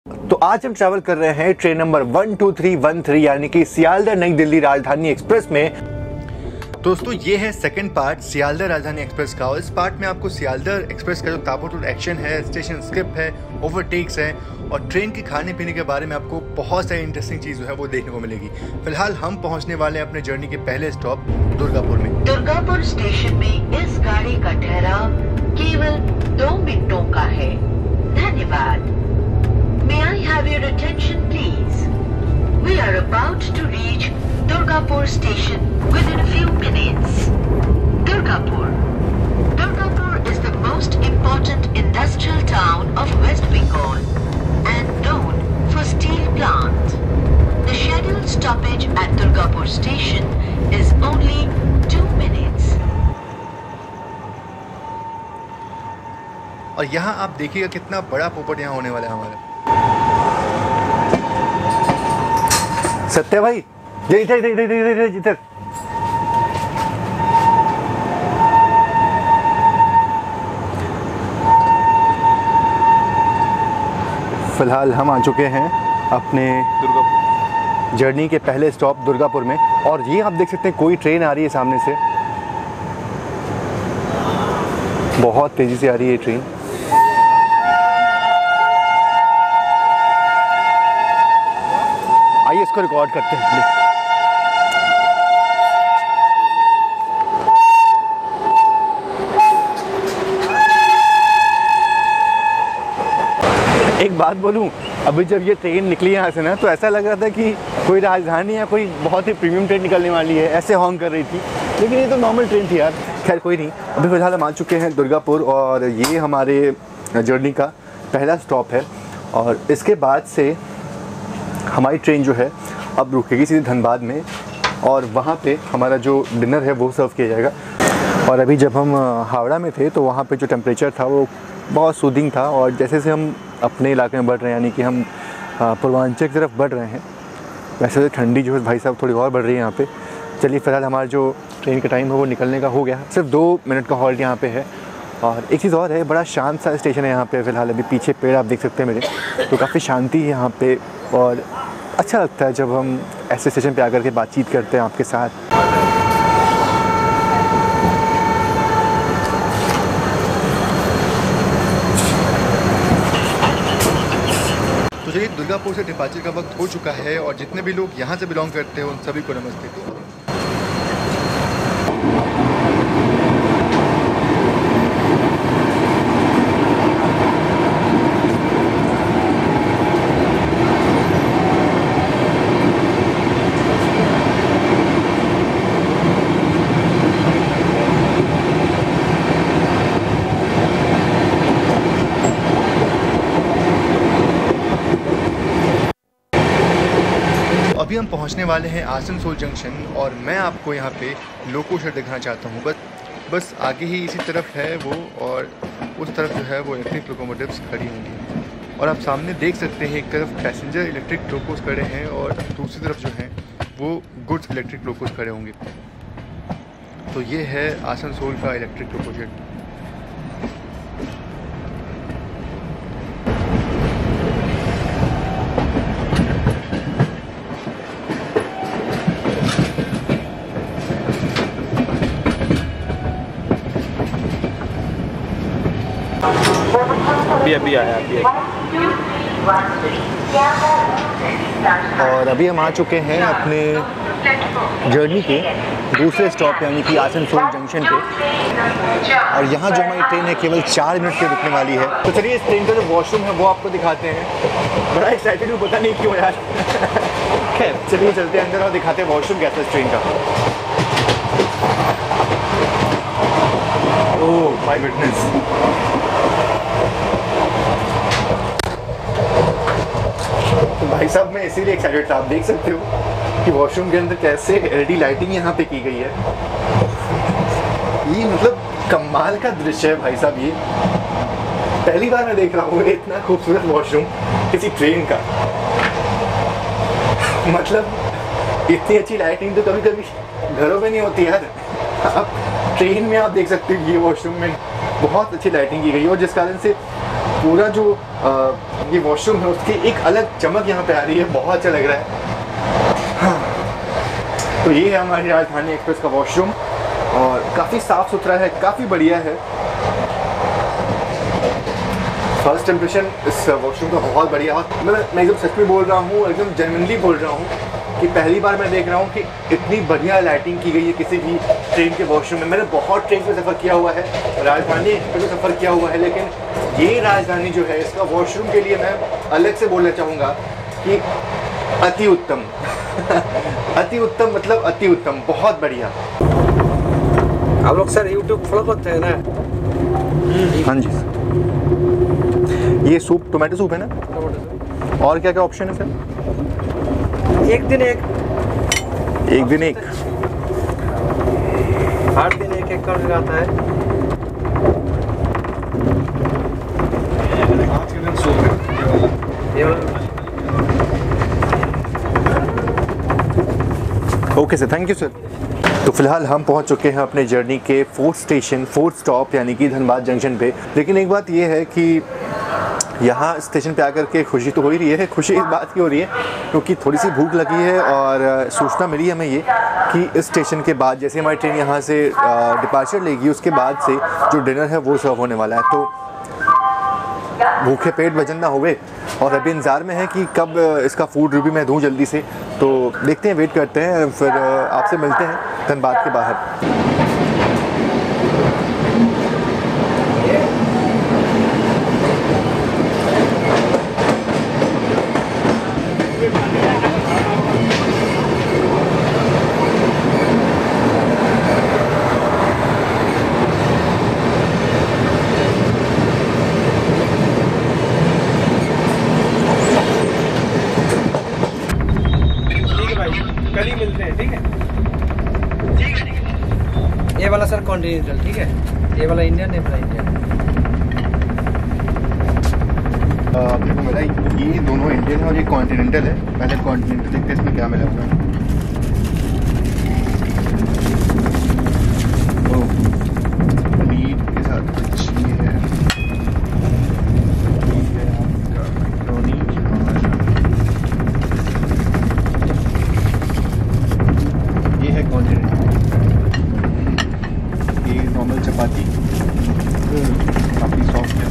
तो आज हम ट्रैवल कर रहे हैं ट्रेन नंबर 12313 यानी कि सियालदह नई दिल्ली राजधानी एक्सप्रेस में। दोस्तों ये है सेकंड पार्ट सियालदह राजधानी एक्सप्रेस का, और इस पार्ट में आपको सियालदह एक्सप्रेस का जो ताबड़तोड़ एक्शन है, स्टेशन स्किप है, ओवरटेक्स है और ट्रेन के खाने पीने के बारे में आपको बहुत सारी इंटरेस्टिंग चीज़ जो है वो देखने को मिलेगी। फिलहाल हम पहुंचने वाले हैं अपने जर्नी के पहले स्टॉप दुर्गापुर में। दुर्गापुर स्टेशन में इस गाड़ी का ठहराव केवल 2 मिनटों का है। धन्यवाद। May I have your attention, please? We are about to reach Durgapur station within a few minutes. Durgapur. Durgapur is the most important industrial town of West Bengal and known for steel plant. The scheduled stoppage at Durgapur station is only 2 minutes. और यहाँ आप देखिएगा कितना बड़ा पोपट यहाँ होने वाला है हमारा। सत्य भाई इधर फिलहाल हम आ चुके हैं अपने दुर्गापुर जर्नी के पहले स्टॉप दुर्गापुर में, और ये आप देख सकते हैं कोई ट्रेन आ रही है सामने से, बहुत तेजी से आ रही है ये ट्रेन। आइए इसको रिकॉर्ड करते हैं। एक बात बोलूं, अभी जब ये ट्रेन निकली यहाँ से ना, तो ऐसा लग रहा था कि कोई राजधानी या कोई बहुत ही प्रीमियम ट्रेन निकलने वाली है, ऐसे हॉर्न कर रही थी, लेकिन ये तो नॉर्मल ट्रेन थी यार। खैर कोई नहीं, अभी फिलहाल हम आ चुके हैं दुर्गापुर और ये हमारे जर्नी का पहला स्टॉप है, और इसके बाद से हमारी ट्रेन जो है अब रुकेगी सीधे धनबाद में, और वहाँ पे हमारा जो डिनर है वो सर्व किया जाएगा। और अभी जब हम हावड़ा में थे तो वहाँ पे जो टेम्परेचर था वो बहुत सूदिंग था, और जैसे जैसे हम अपने इलाके में बढ़ रहे हैं, यानी कि हम पूर्वांचल की तरफ बढ़ रहे हैं, वैसे ठंडी जो है भाई साहब थोड़ी और बढ़ रही है यहाँ पे। चलिए फिलहाल हमारा जो ट्रेन का टाइम है वो निकलने का हो गया, सिर्फ 2 मिनट का हॉल्ट यहाँ पे है। और एक चीज़ और है, बड़ा शांत सा स्टेशन है यहाँ पे। फ़िलहाल अभी पीछे पेड़ आप देख सकते हैं मेरे, तो काफ़ी शांति है यहाँ पे, और अच्छा लगता है जब हम ऐसे स्टेशन पे आकर के बातचीत करते हैं आपके साथ। तो चलिए दुर्गापुर से डिपार्चर का वक्त हो चुका है, और जितने भी लोग यहाँ से बिलोंग करते हैं उन सभी को नमस्ते। अभी हम पहुंचने वाले हैं आसनसोल जंक्शन, और मैं आपको यहाँ पे लोको शेड दिखाना चाहता हूँ। बस आगे ही इसी तरफ है वो, और उस तरफ जो है वो इलेक्ट्रिक लोकोमोटिव्स खड़ी होंगी, और आप सामने देख सकते हैं एक तरफ पैसेंजर इलेक्ट्रिक लोकोस खड़े हैं और दूसरी तरफ जो हैं वो गुड्स इलेक्ट्रिक लोकोस खड़े होंगे। तो ये है आसनसोल का इलेक्ट्रिक लोको शेड। अभी आया और अभी हम आ चुके हैं अपने जर्नी के दूसरे स्टॉप यानी कि आसनसोल जंक्शन पे, और यहाँ जो हमारी ट्रेन है केवल 4 मिनट पे रुकने वाली है। तो चलिए इस ट्रेन का जो वॉशरूम है वो आपको दिखाते हैं। बड़ा एक्साइटेड हूँ, पता नहीं क्यों यार। खैर चलिए चलते हैं अंदर और दिखाते हैं वॉशरूम कैसा इस ट्रेन का। ओह माय गुडनेस, तो भाई साहब मैं इसीलिए एक्साइटेड था। आप देख सकते हो कि वॉशरूम के अंदर कैसे एलईडी लाइटिंग यहाँ पे की गई है। ये मतलब कमाल का दृश्य है भाई साहब। ये पहली बार मैं देख रहा हूँ इतना खूबसूरत वॉशरूम किसी ट्रेन का। मतलब इतनी अच्छी लाइटिंग तो कभी कभी घरों में नहीं होती यार। अब ट्रेन में आप देख सकते हो ये वॉशरूम में बहुत अच्छी लाइटिंग की गई है, और जिस कारण से पूरा जो ये वॉशरूम है उसकी एक अलग चमक यहाँ पे आ रही है, बहुत अच्छा लग रहा है। हाँ। तो ये है हमारी राजधानी एक्सप्रेस का वॉशरूम और काफ़ी साफ़ सुथरा है, काफ़ी बढ़िया है। फर्स्ट इम्प्रेशन इस वॉशरूम का बहुत बढ़िया है। मैं एकदम सच में बोल रहा हूँ, एकदम जेन्युइनली बोल रहा हूँ कि पहली बार मैं देख रहा हूँ कि इतनी बढ़िया लाइटिंग की गई है किसी भी ट्रेन के वॉशरूम में। मैंने बहुत ट्रेन में सफ़र किया हुआ है, राजधानी एक्सप्रेस में सफ़र किया हुआ है, लेकिन ये राजधानी जो है इसका वॉशरूम के लिए मैं अलग से बोलना चाहूँगा कि अति उत्तम। अति उत्तम मतलब अति उत्तम, बहुत बढ़िया। आप लोग सर यूट्यूब फॉलो करते हैं ना? हाँ जी। ये सूप टोमेटो सूप है ना? और क्या क्या ऑप्शन है सर? एक दिन एक, एक दिन एक, हर दिन एक एक कर आता है। आज के दिन सूप है। Okay sir, thank you sir. तो फिलहाल हम पहुंच चुके हैं अपने जर्नी के फोर्थ स्टेशन, फोर्थ स्टॉप यानी कि धनबाद जंक्शन पे। लेकिन एक बात ये है कि यहाँ स्टेशन पे आकर के खुशी तो हो ही रही है। खुशी इस बात की हो रही है क्योंकि थोड़ी सी भूख लगी है और सूचना मिली हमें ये कि इस स्टेशन के बाद जैसे हमारी ट्रेन यहाँ से डिपार्चर लेगी उसके बाद से जो डिनर है वो सर्व होने वाला है। तो भूखे पेट भजन ना होवे और अभी इंतज़ार में है कि कब इसका फूड रिव्यू मैं दूँ जल्दी से। तो देखते हैं, वेट करते हैं, फिर आपसे मिलते हैं धनबाद के बाहर। ये वाला सर कॉन्टिनेंटल, ठीक है? ये वाला इंडियन, ये वाला इंडियन। अपने को मिला ये दोनों इंडियन है और ये कॉन्टिनेंटल है। पहले कॉन्टिनेंटल देखते हैं इसमें क्या मिला हुआ है। पनीर के साथ कुछ ये है, आपका मैक्रोनी और ये है कॉन्टिनेंटल। ये नॉर्मल चपाती काफ़ी सॉफ्ट है।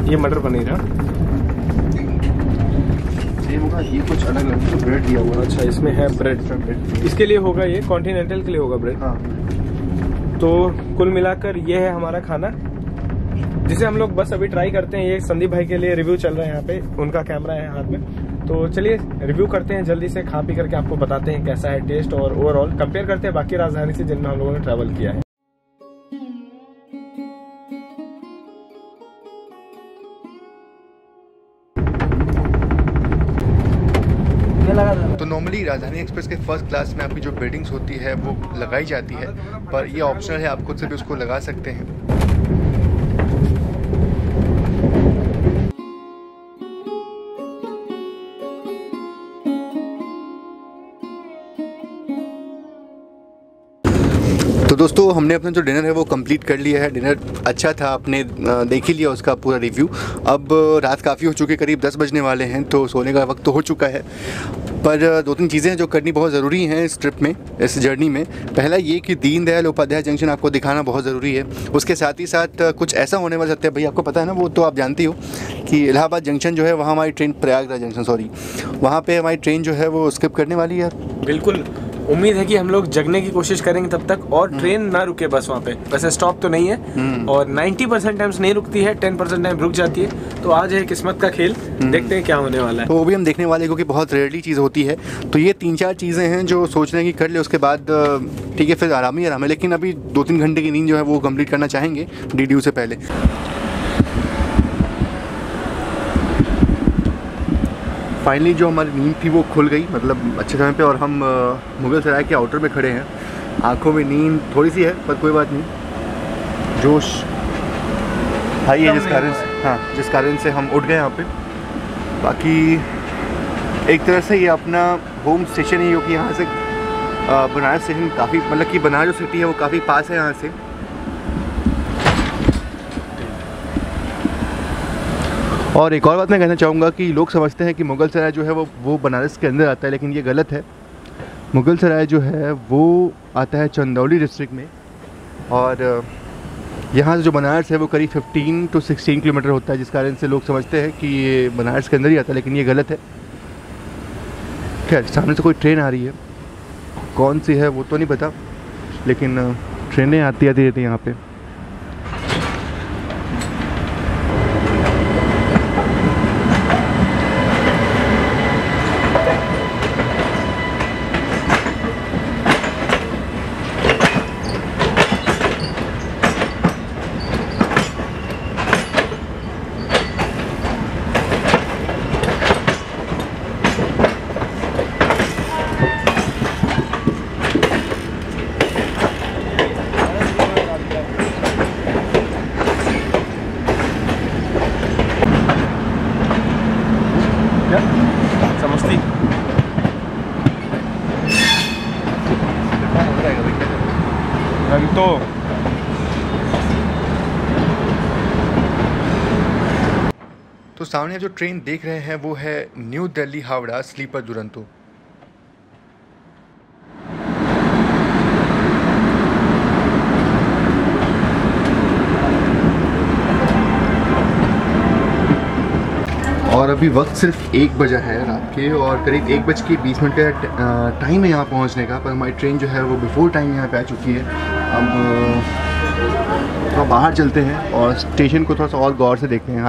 ये मटर पनीर है, सेम होगा। ये कुछ अलग अलग तो ब्रेड दिया हुआ है। अच्छा इसमें है ब्रेड। इसके लिए होगा, ये कॉन्टिनेंटल के लिए होगा ब्रेड। हाँ। तो कुल मिलाकर ये है हमारा खाना जिसे हम लोग बस अभी ट्राई करते हैं। ये संदीप भाई के लिए रिव्यू चल रहा है, यहाँ पे उनका कैमरा है हाथ में। तो चलिए रिव्यू करते हैं जल्दी से, खा पी करके आपको बताते हैं कैसा है टेस्ट और ओवरऑल कंपेयर करते हैं बाकी राजधानी से जिनमें हम लोगों ने ट्रैवल किया है। तो नॉर्मली राजधानी एक्सप्रेस के फर्स्ट क्लास में आपकी जो बेडिंग्स होती है वो लगाई जाती है, पर ये ऑप्शनल है, आप खुद से भी उसको लगा सकते हैं। तो दोस्तों हमने अपना जो डिनर है वो कंप्लीट कर लिया है। डिनर अच्छा था, आपने देख ही लिया उसका पूरा रिव्यू। अब रात काफ़ी हो चुकी है, करीब 10 बजने वाले हैं, तो सोने का वक्त तो हो चुका है। पर 2-3 चीज़ें जो करनी बहुत ज़रूरी हैं इस ट्रिप में, इस जर्नी में। पहला ये कि दीनदयाल उपाध्याय जंक्शन आपको दिखाना बहुत ज़रूरी है। उसके साथ ही साथ कुछ ऐसा होने वाला सत्य भाई आपको पता है ना, वो तो आप जानती हो कि इलाहाबाद जंक्शन जो है वहाँ हमारी ट्रेन, प्रयागराज जंक्शन सॉरी, वहाँ पे हमारी ट्रेन जो है वो स्किप करने वाली है। बिल्कुल, उम्मीद है कि हम लोग जगने की कोशिश करेंगे तब तक, और ट्रेन ना रुके बस वहाँ पे। वैसे स्टॉप तो नहीं है और 90% टाइम्स नहीं रुकती है, 10% टाइम रुक जाती है। तो आज है किस्मत का खेल, देखते हैं क्या होने वाला है। तो वो भी हम देखने वाले, क्योंकि बहुत रेयरली चीज़ होती है। तो ये 3-4 चीज़ें हैं जो सोच रहे हैं कि कर ले, उसके बाद ठीक है फिर आराम ही आराम है। लेकिन अभी 2-3 घंटे की नींद जो है वो कंप्लीट करना चाहेंगे DDU से पहले। फाइनली जो हमारी नींद थी वो खुल गई, मतलब अच्छे समय पे, और हम मुगल सराय के आउटर में खड़े हैं। आंखों में नींद थोड़ी सी है पर कोई बात नहीं, जोश हाई है जिस कारण से हम उठ गए यहाँ पे। बाकी एक तरह से ये अपना होम स्टेशन है, क्योंकि यहाँ से बनारस स्टेशन काफ़ी, मतलब कि बनारस जो सिटी है वो काफ़ी पास है यहाँ से। और एक और बात मैं कहना चाहूँगा कि लोग समझते हैं कि मुगल सराय जो है वो बनारस के अंदर आता है, लेकिन ये गलत है। मुगल सराय जो है वो आता है चंदौली डिस्ट्रिक्ट में, और यहाँ से जो बनारस है वो करीब 15 to 16 किलोमीटर होता है, जिस कारण से लोग समझते हैं कि ये बनारस के अंदर ही आता है, लेकिन ये गलत है। खैर, सामने से कोई ट्रेन आ रही है, कौन सी है वो तो नहीं पता, लेकिन ट्रेनें आती रहती हैं यहाँ पे। समझती तो सामने जो ट्रेन देख रहे हैं वो है न्यू दिल्ली हावड़ा स्लीपर दुरंतो। और अभी वक्त सिर्फ 1 बजा है रात के, और करीब 1:20 का टाइम है यहाँ पहुँचने का, पर हमारी ट्रेन जो है वो बिफोर टाइम यहाँ पे आ चुकी है। अब थोड़ा बाहर चलते हैं और स्टेशन को थोड़ा सा और गौर से देखते हैं।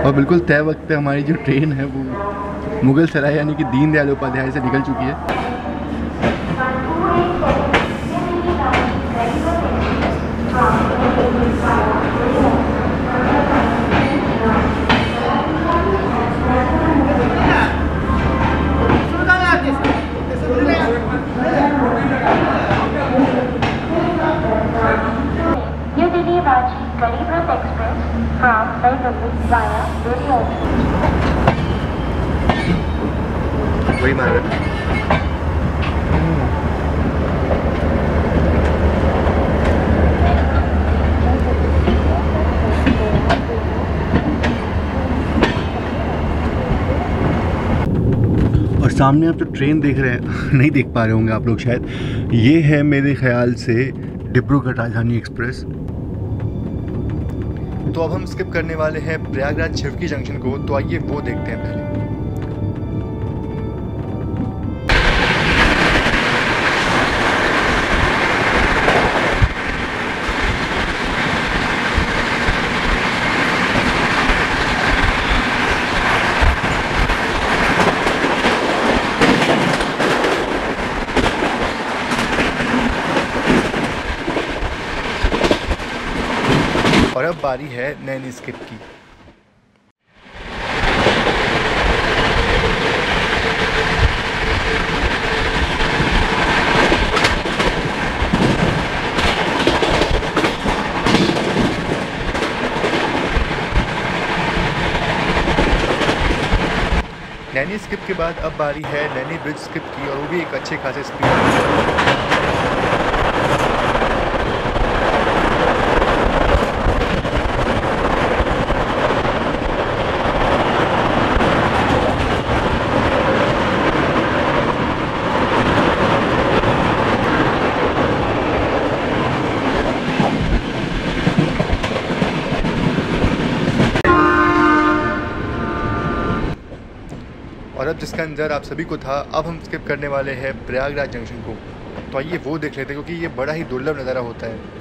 और बिल्कुल तय वक्त पे हमारी जो ट्रेन है वो मुगल सराय यानी कि दीनदयाल उपाध्याय से निकल चुकी है। वही मार रहे हैं। और सामने आप जो ट्रेन देख रहे हैं नहीं देख पा रहे होंगे आप लोग शायद, ये है मेरे ख्याल से डिब्रूगढ़ राजधानी एक्सप्रेस। तो अब हम स्किप करने वाले हैं प्रयागराज छिवकी जंक्शन को, तो आइए वो देखते हैं पहले। और अब बारी है नैनी स्किप की। नैनी स्किप के बाद अब बारी है नैनी ब्रिज स्किप की, और वो भी एक अच्छे खासे स्पीड। और अब जिसका इंतजार आप सभी को था, अब हम स्किप करने वाले हैं प्रयागराज जंक्शन को। तो आइए वो देख लेते हैं, क्योंकि ये बड़ा ही दुर्लभ नज़ारा होता है।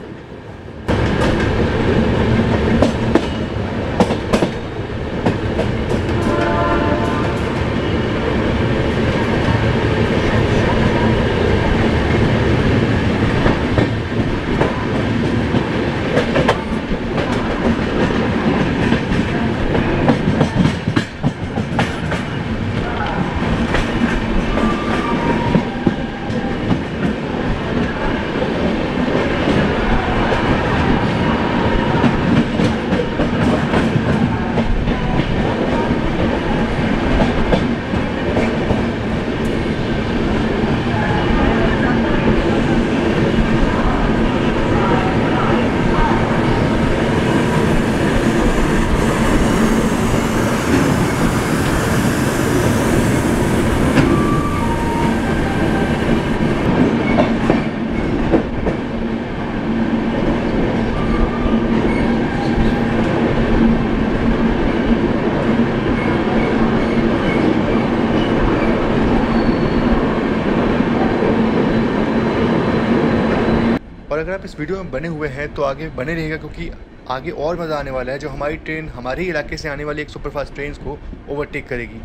अगर आप इस वीडियो में बने हुए हैं तो आगे बने रहिएगा, क्योंकि आगे और मज़ा आने वाला है। जो हमारी ट्रेन हमारे ही इलाके से आने वाली एक सुपरफास्ट ट्रेन को ओवरटेक करेगी।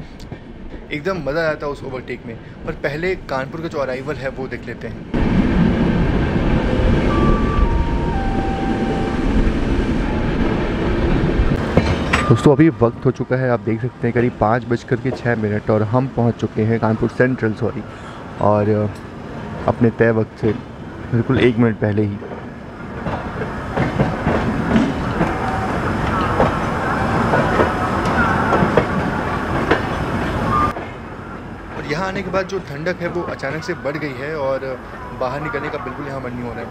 एकदम मज़ा आता है उस ओवरटेक में। पर पहले कानपुर का जो अराइवल है वो देख लेते हैं। दोस्तों अभी वक्त हो चुका है, आप देख सकते हैं करीब 5:06 और हम पहुंच चुके हैं कानपुर सेंट्रल और अपने तय वक्त से बिल्कुल 1 मिनट पहले ही। और यहाँ आने के बाद जो ठंडक है वो अचानक से बढ़ गई है और बाहर निकलने का बिल्कुल यहाँ मन नहीं हो रहा है।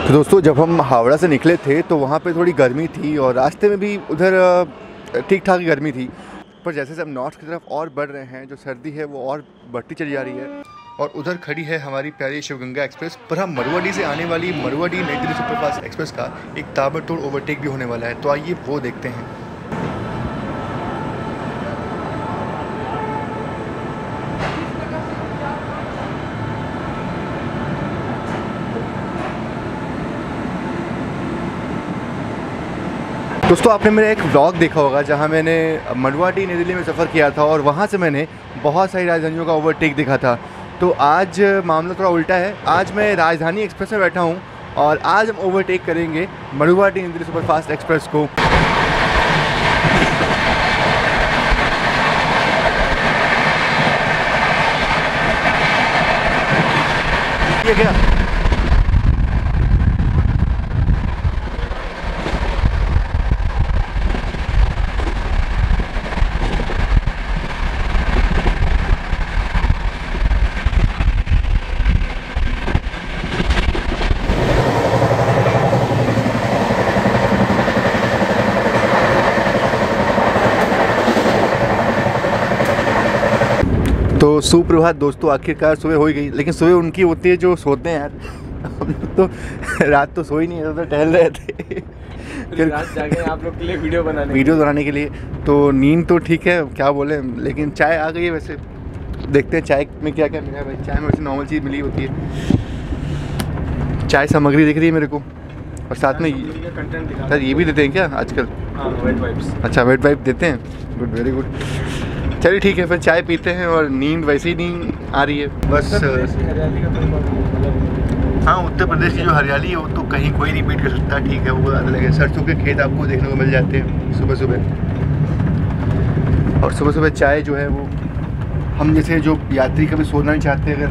तो दोस्तों जब हम हावड़ा से निकले थे तो वहाँ पे थोड़ी गर्मी थी और रास्ते में भी उधर ठीक ठाक गर्मी थी। पर जैसे जैसे हम नॉर्थ की तरफ और बढ़ रहे हैं, जो सर्दी है वो और बढ़ती चली जा रही है। और उधर खड़ी है हमारी प्यारी शिवगंगा एक्सप्रेस। पर हम मरुआडी से आने वाली मरुआडी नई दिल्ली सुपरफास्ट एक्सप्रेस का एक ताबड़तोड़ ओवरटेक भी होने वाला है, तो आइए वो देखते हैं। दोस्तों आपने मेरा एक व्लॉग देखा होगा जहां मैंने मरुआडी नई दिल्ली में सफ़र किया था और वहां से मैंने बहुत सारी राजधानियों का ओवरटेक देखा था। तो आज मामला थोड़ा उल्टा है। आज मैं राजधानी एक्सप्रेस में बैठा हूं और आज हम ओवरटेक करेंगे मरुआडी नई दिल्ली सुपरफास्ट एक्सप्रेस को। ये क्या तो सुप्रभात दोस्तों, आखिरकार सुबह हो ही गई। लेकिन सुबह उनकी होती है जो सोते हैं यार। हम लोग तो रात तो सो ही नहीं, तो टहल रहे थे फिर रात जागे आप लोग के लिए वीडियो बनाने के लिए। तो नींद तो ठीक है, क्या बोले, लेकिन चाय आ गई है। वैसे देखते हैं चाय में क्या क्या मिला है। भाई चाय में वैसे नॉर्मल चीज़ मिली होती है। चाय सामग्री दिख रही है मेरे को, और साथ में सर ये भी देते हैं क्या आजकल? Wet wipes. अच्छा वेट वाइप देते हैं, गुड, वेरी गुड। चलिए ठीक है, फिर चाय पीते हैं। और नींद वैसे ही नहीं आ रही है बस। हरियाली का हाँ, उत्तर प्रदेश की जो हरियाली है वो तो कहीं कोई रिपीट कर सकता है। ठीक है, वो अलग है। सरसों के खेत आपको देखने को मिल जाते हैं सुबह सुबह। और सुबह सुबह चाय जो है वो हम जैसे जो यात्री कभी सोना नहीं चाहते, अगर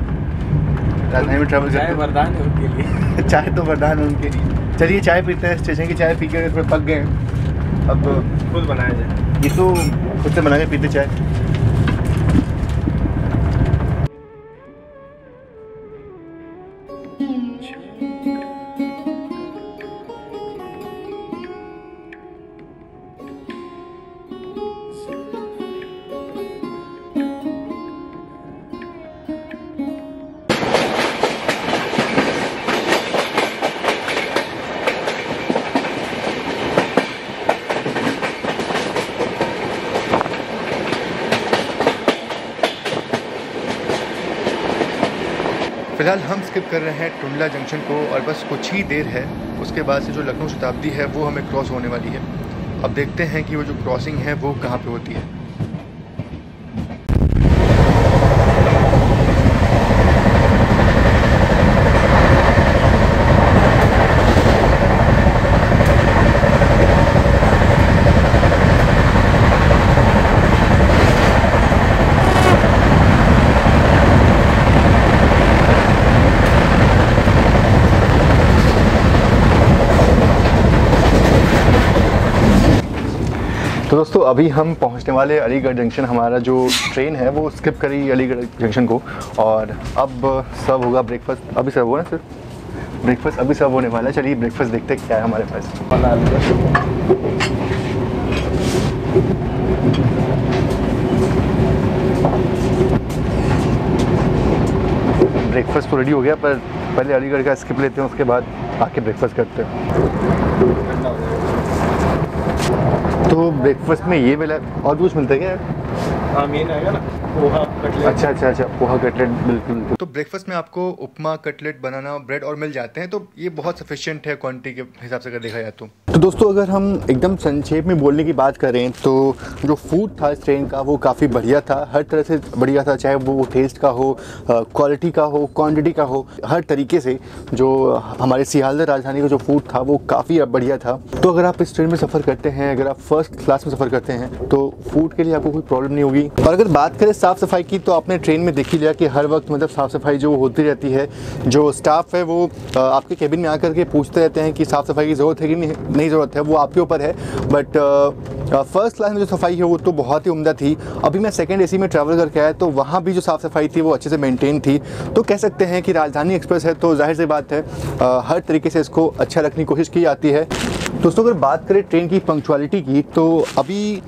राजधानी में ट्रैवल करते, वरदान है उनके लिए। चाय तो वरदान है उनके लिए। चलिए चाय पीते हैं। स्टेशन की चाय पी के थोड़े पक गए, अब खुद बनाया जाए। ये तो खुद से बना के पीते चाय। फिलहाल हम स्किप कर रहे हैं टुंडला जंक्शन को और बस कुछ ही देर है, उसके बाद से जो लखनऊ शताब्दी है वो हमें क्रॉस होने वाली है। अब देखते हैं कि वो जो क्रॉसिंग है वो कहाँ पे होती है। तो दोस्तों अभी हम पहुंचने वाले अलीगढ़ जंक्शन। हमारा जो ट्रेन है वो स्किप करी अलीगढ़ जंक्शन को, और अब सर्व होगा ब्रेकफास्ट। अभी सर्व हुआ ना सर? ब्रेकफास्ट अभी सर्व होने वाला है। चलिए ब्रेकफास्ट देखते हैं क्या है हमारे पास। ब्रेकफास्ट तो रेडी हो गया, पर पहले अलीगढ़ का स्किप लेते हैं, उसके बाद आके ब्रेकफास्ट करते हैं। तो ब्रेकफास्ट में ये मिला, और कुछ मिलता है क्या? हाँ, मेन आएगा ना पोहा कटलेट। अच्छा, पोहा कटलेट, बिल्कुल। तो ब्रेकफास्ट में आपको उपमा, कटलेट, बनाना, ब्रेड और मिल जाते हैं, तो ये बहुत सफिशिएंट है क्वांटिटी के हिसाब से अगर देखा जाए तो दोस्तों अगर हम एकदम संक्षेप में बोलने की बात करें तो जो फूड था इस ट्रेन का वो काफ़ी बढ़िया था, हर तरह से बढ़िया था, चाहे वो टेस्ट का हो, क्वालिटी का हो, क्वांटिटी का हो, हर तरीके से जो हमारे सियालदह राजधानी का जो फूड था वो काफ़ी बढ़िया था। तो अगर आप इस ट्रेन में सफ़र करते हैं, अगर आप फर्स्ट क्लास में सफ़र करते हैं तो फूड के लिए आपको कोई प्रॉब्लम नहीं होगी। और अगर बात करें साफ़ सफाई की तो आपने ट्रेन में देख ही लिया कि हर वक्त मतलब साफ़ सफाई जो होती रहती है। जो स्टाफ है वो आपके केबिन में आकर के पूछते रहते हैं कि साफ़ सफाई की ज़रूरत है कि नहीं ज़रूरत है, वो आपके ऊपर है। बट फर्स्ट क्लास में जो सफाई है वो तो बहुत ही उम्दा थी। अभी मैं सेकंड एसी में ट्रैवल करके आया तो वहाँ भी जो साफ़ सफाई थी वो अच्छे से मेंटेन थी। तो कह सकते हैं कि राजधानी एक्सप्रेस है तो जाहिर सी बात है हर तरीके से इसको अच्छा रखने की कोशिश की जाती है। दोस्तों अगर बात करें ट्रेन की पंक्चुअलिटी की तो अभी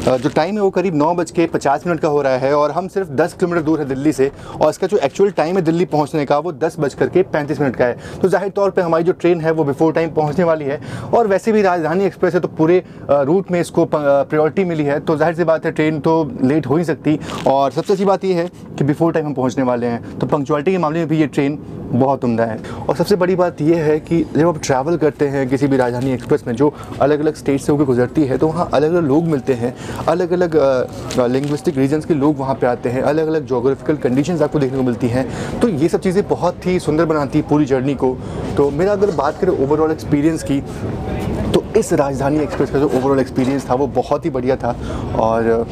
जो टाइम है वो करीब 9:50 का हो रहा है, और हम सिर्फ 10 किलोमीटर दूर है दिल्ली से, और इसका जो एक्चुअल टाइम है दिल्ली पहुंचने का वो 10:35 का है। तो जाहिर तौर पे हमारी जो ट्रेन है वो बिफोर टाइम पहुंचने वाली है, और वैसे भी राजधानी एक्सप्रेस है तो पूरे रूट में इसको प्रायोरिटी मिली है, तो जाहिर सी बात है ट्रेन तो लेट हो ही सकती। और सबसे अच्छी बात यह है कि बिफोर टाइम हम पहुँचने वाले हैं, तो पंक्चुअलिटी के मामले में भी ये ट्रेन बहुत उम्दा है। और सबसे बड़ी बात यह है कि जब आप ट्रैवल करते हैं किसी भी राजधानी एक्सप्रेस में जो अलग अलग स्टेट से होकर गुजरती है, तो वहाँ अलग अलग लोग मिलते हैं, अलग अलग लिंग्विस्टिक रीजन्स के लोग वहाँ पे आते हैं, अलग अलग जोग्राफिकल कंडीशंस आपको देखने को मिलती हैं। तो ये सब चीज़ें बहुत ही सुंदर बनाती है पूरी जर्नी को। तो मेरा अगर बात करें ओवरऑल एक्सपीरियंस की तो इस राजधानी एक्सप्रेस का जो ओवरऑल एक्सपीरियंस था वो बहुत ही बढ़िया था। और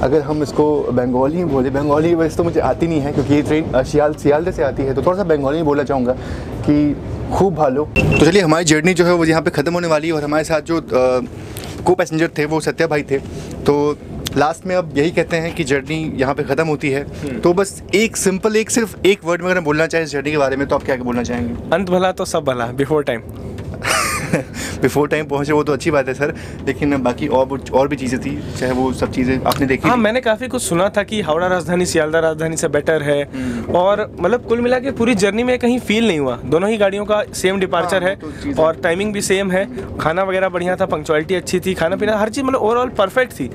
अगर हम इसको बंगाली में बोले, बंगाली वैसे तो मुझे आती नहीं है क्योंकि ये ट्रेन सियालदह से आती है, तो थोड़ा सा बंगाली में बोलना चाहूँगा कि खूब भालो। तो चलिए हमारी जर्नी जो है वो यहाँ पे ख़त्म होने वाली है, और हमारे साथ जो को पैसेंजर थे वो सत्या भाई थे। तो लास्ट में अब यही कहते हैं कि जर्नी यहाँ पे ख़त्म होती है। तो बस सिर्फ एक वर्ड में अगर बोलना चाहें इस जर्नी के बारे में तो आप क्या बोलना चाहेंगे? अंत भला तो सब भला, बिफोर टाइम। बिफोर टाइम पहुंचे वो तो अच्छी बात है सर, लेकिन बाकी और भी चीज़ें थी, चाहे वो सब चीज़ें आपने देखी। हाँ, मैंने काफ़ी कुछ सुना था कि हावड़ा राजधानी सियालदह राजधानी से बेटर है, और मतलब कुल मिला के पूरी जर्नी में कहीं फील नहीं हुआ। दोनों ही गाड़ियों का सेम डिपार्चर है, और टाइमिंग भी सेम है, खाना वगैरह बढ़िया था, पंक्चुअलिटी अच्छी थी, खाना पीना हर चीज़ मतलब ओवरऑल परफेक्ट थी।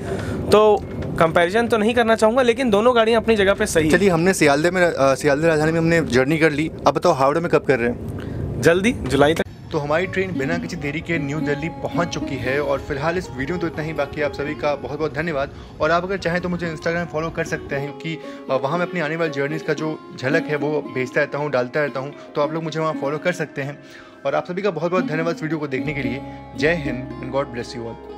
तो कंपैरिजन तो नहीं करना चाहूँगा, लेकिन दोनों गाड़ियाँ अपनी जगह पे सही। चलिए हमने सियालदह राजधानी में हमने जर्नी कर ली, अब बताओ हावड़ा में कब कर रहे हैं? जल्दी, जुलाई तक। तो हमारी ट्रेन बिना किसी देरी के न्यू दिल्ली पहुंच चुकी है, और फिलहाल इस वीडियो में तो इतना ही। बाकी आप सभी का बहुत बहुत धन्यवाद, और आप अगर चाहें तो मुझे इंस्टाग्राम फॉलो कर सकते हैं, क्योंकि वहाँ मैं अपनी आने वाली जर्नीज़ का जो झलक है वो भेजता रहता हूँ, डालता रहता हूँ, तो आप लोग मुझे वहाँ फॉलो कर सकते हैं। और आप सभी का बहुत बहुत धन्यवाद इस वीडियो को देखने के लिए। जय Hind and God bless you all.